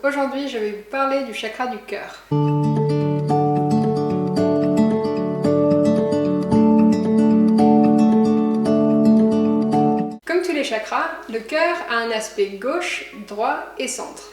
Aujourd'hui, je vais vous parler du chakra du cœur. Comme tous les chakras, le cœur a un aspect gauche, droit et centre.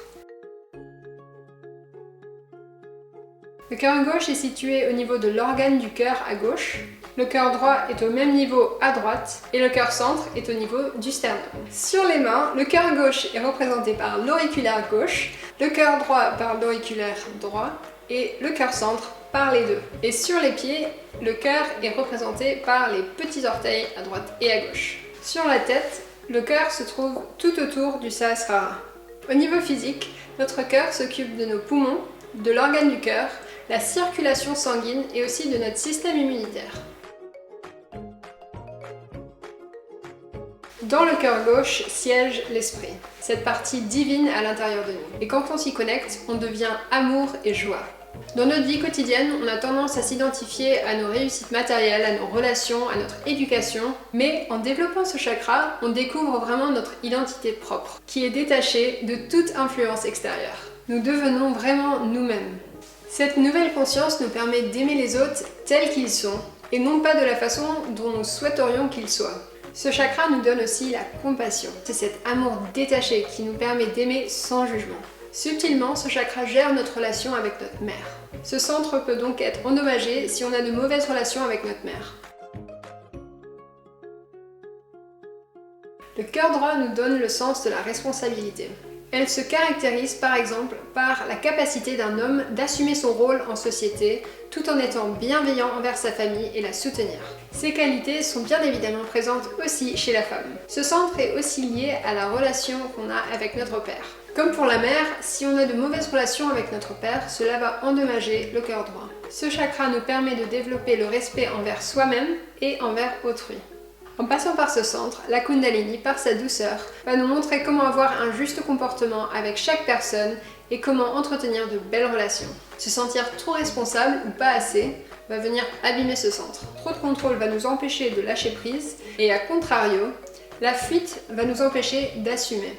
Le cœur gauche est situé au niveau de l'organe du cœur à gauche, le cœur droit est au même niveau à droite et le cœur centre est au niveau du sternum. Sur les mains, le cœur gauche est représenté par l'auriculaire gauche, le cœur droit par l'auriculaire droit et le cœur centre par les deux. Et sur les pieds, le cœur est représenté par les petits orteils à droite et à gauche. Sur la tête, le cœur se trouve tout autour du Sahasrara. Au niveau physique, notre cœur s'occupe de nos poumons, de l'organe du cœur, la circulation sanguine et aussi de notre système immunitaire. Dans le cœur gauche siège l'esprit, cette partie divine à l'intérieur de nous. Et quand on s'y connecte, on devient amour et joie. Dans notre vie quotidienne, on a tendance à s'identifier à nos réussites matérielles, à nos relations, à notre éducation, mais en développant ce chakra, on découvre vraiment notre identité propre, qui est détachée de toute influence extérieure. Nous devenons vraiment nous-mêmes. Cette nouvelle conscience nous permet d'aimer les autres tels qu'ils sont, et non pas de la façon dont nous souhaiterions qu'ils soient. Ce chakra nous donne aussi la compassion. C'est cet amour détaché qui nous permet d'aimer sans jugement. Subtilement, ce chakra gère notre relation avec notre mère. Ce centre peut donc être endommagé si on a de mauvaises relations avec notre mère. Le cœur droit nous donne le sens de la responsabilité. Elle se caractérise par exemple par la capacité d'un homme d'assumer son rôle en société tout en étant bienveillant envers sa famille et la soutenir. Ces qualités sont bien évidemment présentes aussi chez la femme. Ce centre est aussi lié à la relation qu'on a avec notre père. Comme pour la mère, si on a de mauvaises relations avec notre père, cela va endommager le cœur droit. Ce chakra nous permet de développer le respect envers soi-même et envers autrui. En passant par ce centre, la Kundalini, par sa douceur, va nous montrer comment avoir un juste comportement avec chaque personne et comment entretenir de belles relations. Se sentir trop responsable ou pas assez va venir abîmer ce centre. Trop de contrôle va nous empêcher de lâcher prise et à contrario, la fuite va nous empêcher d'assumer.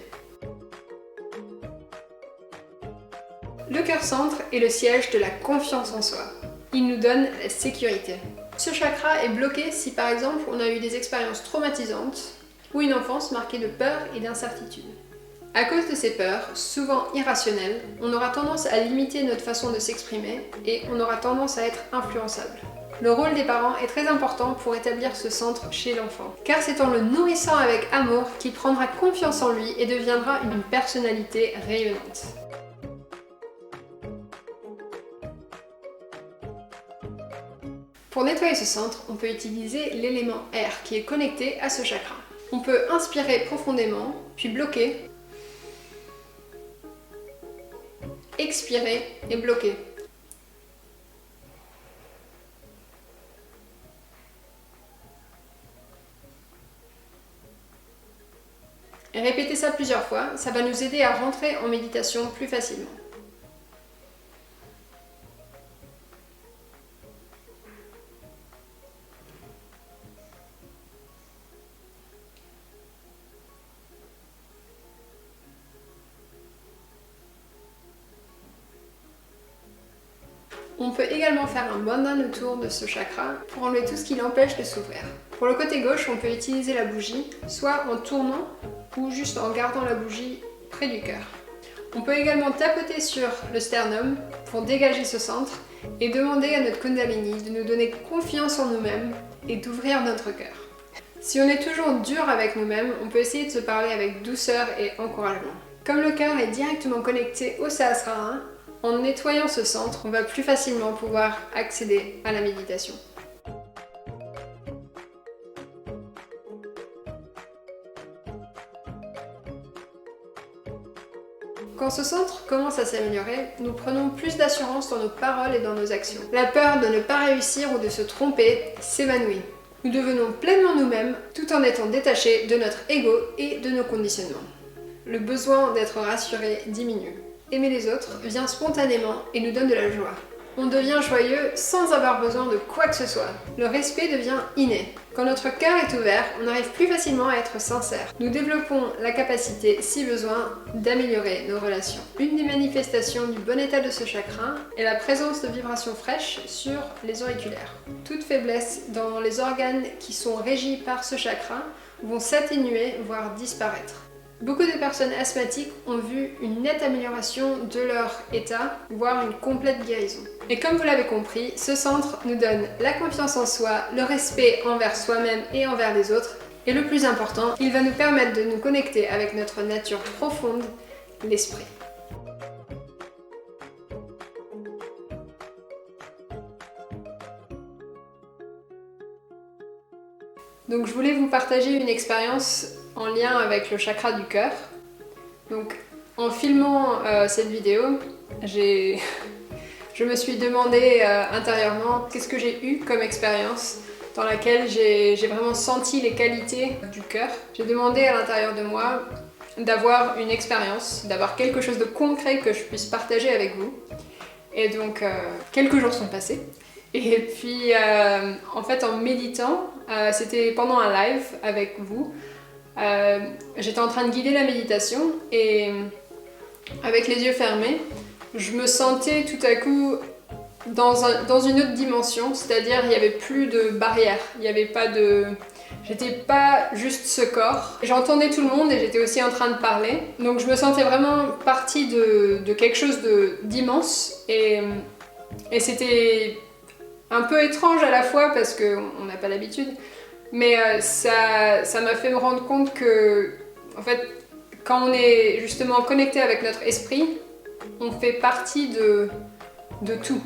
Le cœur centre est le siège de la confiance en soi. Il nous donne la sécurité. Ce chakra est bloqué si par exemple on a eu des expériences traumatisantes ou une enfance marquée de peur et d'incertitude. À cause de ces peurs, souvent irrationnelles, on aura tendance à limiter notre façon de s'exprimer et on aura tendance à être influençable. Le rôle des parents est très important pour établir ce centre chez l'enfant, car c'est en le nourrissant avec amour qu'il prendra confiance en lui et deviendra une personnalité rayonnante. Pour nettoyer ce centre, on peut utiliser l'élément air qui est connecté à ce chakra. On peut inspirer profondément, puis bloquer, expirer et bloquer. Et répéter ça plusieurs fois, ça va nous aider à rentrer en méditation plus facilement. On peut également faire un bandhan autour de ce chakra pour enlever tout ce qui l'empêche de s'ouvrir. Pour le côté gauche, on peut utiliser la bougie, soit en tournant ou juste en gardant la bougie près du cœur. On peut également tapoter sur le sternum pour dégager ce centre et demander à notre Kundalini de nous donner confiance en nous-mêmes et d'ouvrir notre cœur. Si on est toujours dur avec nous-mêmes, on peut essayer de se parler avec douceur et encouragement. Comme le cœur est directement connecté au Sahasrara, en nettoyant ce centre, on va plus facilement pouvoir accéder à la méditation. Quand ce centre commence à s'améliorer, nous prenons plus d'assurance dans nos paroles et dans nos actions. La peur de ne pas réussir ou de se tromper s'évanouit. Nous devenons pleinement nous-mêmes tout en étant détachés de notre ego et de nos conditionnements. Le besoin d'être rassuré diminue. Aimer les autres vient spontanément et nous donne de la joie. On devient joyeux sans avoir besoin de quoi que ce soit. Le respect devient inné. Quand notre cœur est ouvert, on arrive plus facilement à être sincère. Nous développons la capacité, si besoin, d'améliorer nos relations. Une des manifestations du bon état de ce chakra est la présence de vibrations fraîches sur les auriculaires. Toute faiblesse dans les organes qui sont régis par ce chakra vont s'atténuer, voire disparaître. Beaucoup de personnes asthmatiques ont vu une nette amélioration de leur état, voire une complète guérison. Et comme vous l'avez compris, ce centre nous donne la confiance en soi, le respect envers soi-même et envers les autres, et le plus important, il va nous permettre de nous connecter avec notre nature profonde, l'esprit. Donc je voulais vous partager une expérience en lien avec le chakra du cœur. Donc en filmant cette vidéo, je me suis demandé intérieurement qu'est-ce que j'ai eu comme expérience dans laquelle j'ai vraiment senti les qualités du cœur. J'ai demandé à l'intérieur de moi d'avoir une expérience, d'avoir quelque chose de concret que je puisse partager avec vous. Et donc quelques jours sont passés. Et puis en fait en méditant, c'était pendant un live avec vous, j'étais en train de guider la méditation et avec les yeux fermés, je me sentais tout à coup dans une autre dimension, c'est-à-dire il n'y avait plus de barrière, il n'y avait pas de... J'étais pas juste ce corps. J'entendais tout le monde et j'étais aussi en train de parler. Donc je me sentais vraiment partie de quelque chose d'immense et c'était un peu étrange à la fois parce qu'on n'a pas l'habitude. Mais ça m'a fait me rendre compte que, en fait, quand on est justement connecté avec notre esprit, on fait partie de tout.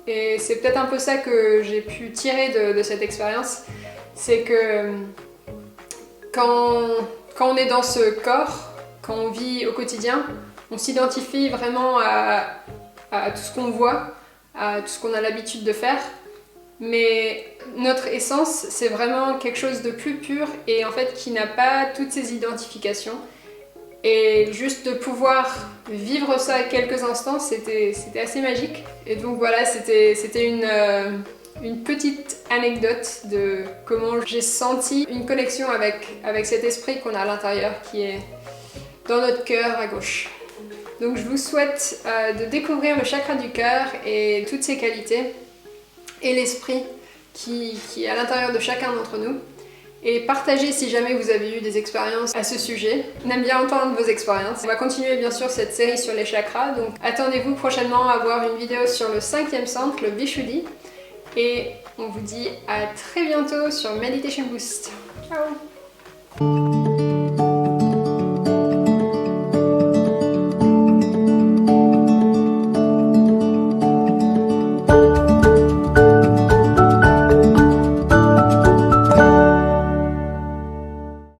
Et c'est peut-être un peu ça que j'ai pu tirer de cette expérience, c'est que quand on est dans ce corps, quand on vit au quotidien, on s'identifie vraiment à tout ce qu'on voit, à tout ce qu'on a l'habitude de faire. Mais notre essence, c'est vraiment quelque chose de plus pur et en fait qui n'a pas toutes ces identifications. Et juste de pouvoir vivre ça quelques instants, c'était assez magique. Et donc voilà, c'était une petite anecdote de comment j'ai senti une connexion avec cet esprit qu'on a à l'intérieur qui est dans notre cœur à gauche. Donc je vous souhaite de découvrir le chakra du cœur et toutes ses qualités et l'esprit qui est à l'intérieur de chacun d'entre nous. Et partagez si jamais vous avez eu des expériences à ce sujet. On aime bien entendre vos expériences. On va continuer bien sûr cette série sur les chakras, donc attendez-vous prochainement à voir une vidéo sur le 5e centre, le Vishuddhi. Et on vous dit à très bientôt sur Meditation Boost. Ciao!